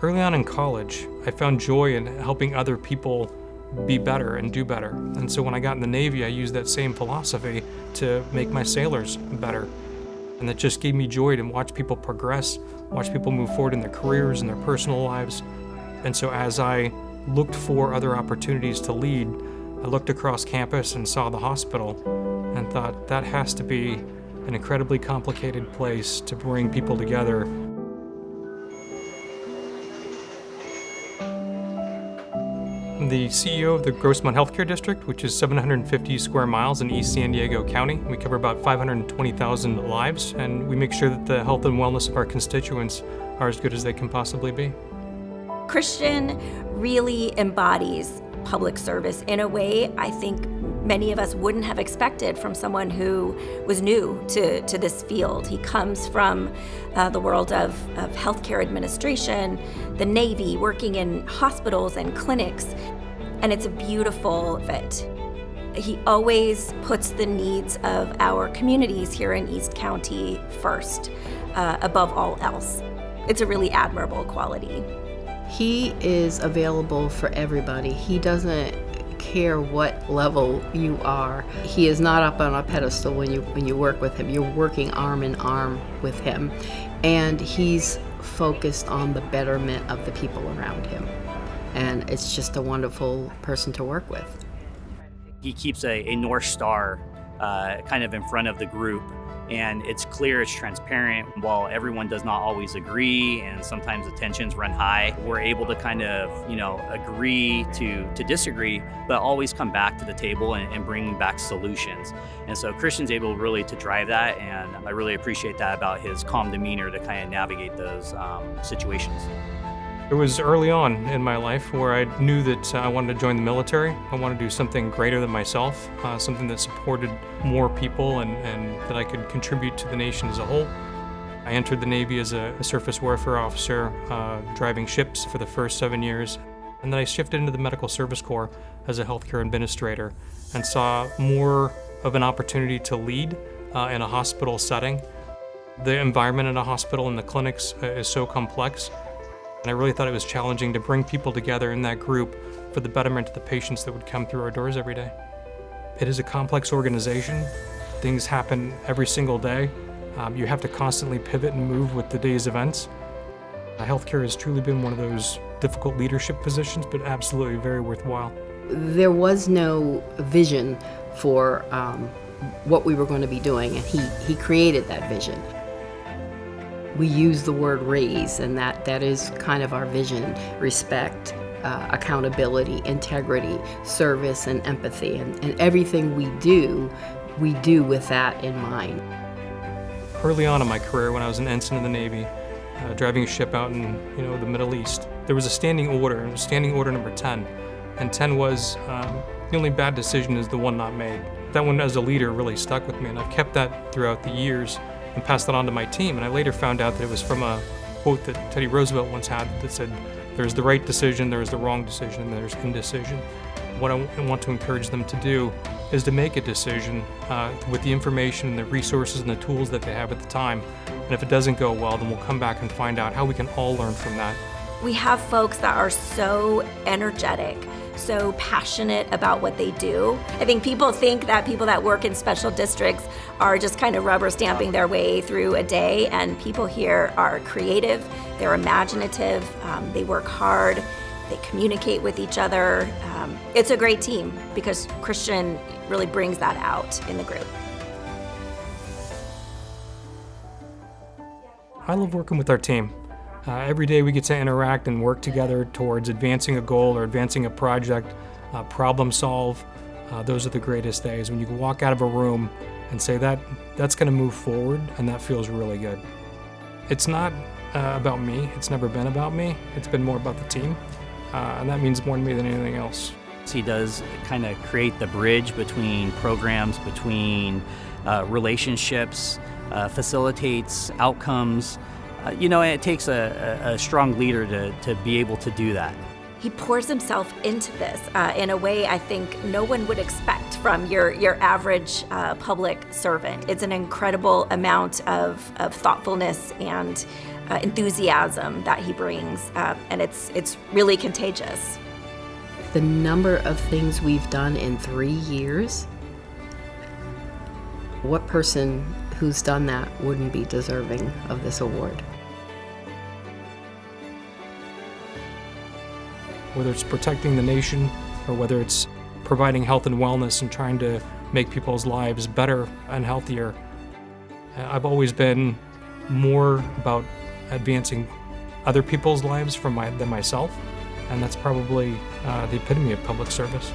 Early on in college, I found joy in helping other people be better and do better. And so when I got in the Navy, I used that same philosophy to make my sailors better. And that just gave me joy to watch people progress, watch people move forward in their careers and their personal lives. And so as I looked for other opportunities to lead, I looked across campus and saw the hospital and thought that has to be an incredibly complicated place to bring people together. I'm the CEO of the Grossmont Healthcare District, which is 750 square miles in East San Diego County. We cover about 520,000 lives, and we make sure that the health and wellness of our constituents are as good as they can possibly be. Christian really embodies public service in a way I think many of us wouldn't have expected from someone who was new to this field. He comes from the world of healthcare administration, the Navy, working in hospitals and clinics, and it's a beautiful fit. He always puts the needs of our communities here in East County first, above all else. It's a really admirable quality. He is available for everybody. He doesn't care what level you are. He is not up on a pedestal when you work with him. You're working arm in arm with him, and he's focused on the betterment of the people around him. And it's just a wonderful person to work with. He keeps a North Star kind of in front of the group, and it's clear, it's transparent. While everyone does not always agree and sometimes the tensions run high, we're able to kind of, agree to disagree, but always come back to the table and bring back solutions. And so Christian's able really to drive that, and I really appreciate that about his calm demeanor to kind of navigate those situations. It was early on in my life where I knew that I wanted to join the military. I wanted to do something greater than myself, something that supported more people and that I could contribute to the nation as a whole. I entered the Navy as a surface warfare officer, driving ships for the first 7 years. And then I shifted into the Medical Service Corps as a healthcare administrator and saw more of an opportunity to lead in a hospital setting. The environment in a hospital and the clinics is so complex. And I really thought it was challenging to bring people together in that group for the betterment of the patients that would come through our doors every day. It is a complex organization. Things happen every single day. You have to constantly pivot and move with the day's events. Healthcare has truly been one of those difficult leadership positions, but absolutely very worthwhile. There was no vision for what we were going to be doing, and he created that vision. We use the word raise, and that is kind of our vision: respect, accountability, integrity, service, and empathy. And everything we do with that in mind. Early on in my career, when I was an ensign in the Navy, driving a ship out in the Middle East, there was a standing order number 10. And 10 was the only bad decision is the one not made. That one as a leader really stuck with me, and I've kept that throughout the years and passed that on to my team. And I later found out that it was from a quote that Teddy Roosevelt once had that said, "There's the right decision, there's the wrong decision, and there's indecision." What I want to encourage them to do is to make a decision with the information and the resources and the tools that they have at the time. And if it doesn't go well, then we'll come back and find out how we can all learn from that. We have folks that are so energetic, so passionate about what they do. I think people think that people that work in special districts are just kind of rubber stamping their way through a day, and people here are creative, they're imaginative, they work hard, they communicate with each other. It's a great team because Christian really brings that out in the group. I love working with our team. Every day we get to interact and work together towards advancing a goal or advancing a project, problem solve. Those are the greatest days when you can walk out of a room and say that's going to move forward, and that feels really good. It's not about me. It's never been about me. It's been more about the team, and that means more to me than anything else. He does kind of create the bridge between programs, between relationships, facilitates outcomes. It takes a strong leader to be able to do that. He pours himself into this in a way I think no one would expect from your average public servant. It's an incredible amount of thoughtfulness and enthusiasm that he brings, and it's really contagious. The number of things we've done in 3 years, what person who's done that wouldn't be deserving of this award? Whether it's protecting the nation or whether it's providing health and wellness and trying to make people's lives better and healthier, I've always been more about advancing other people's lives than myself, and that's probably the epitome of public service.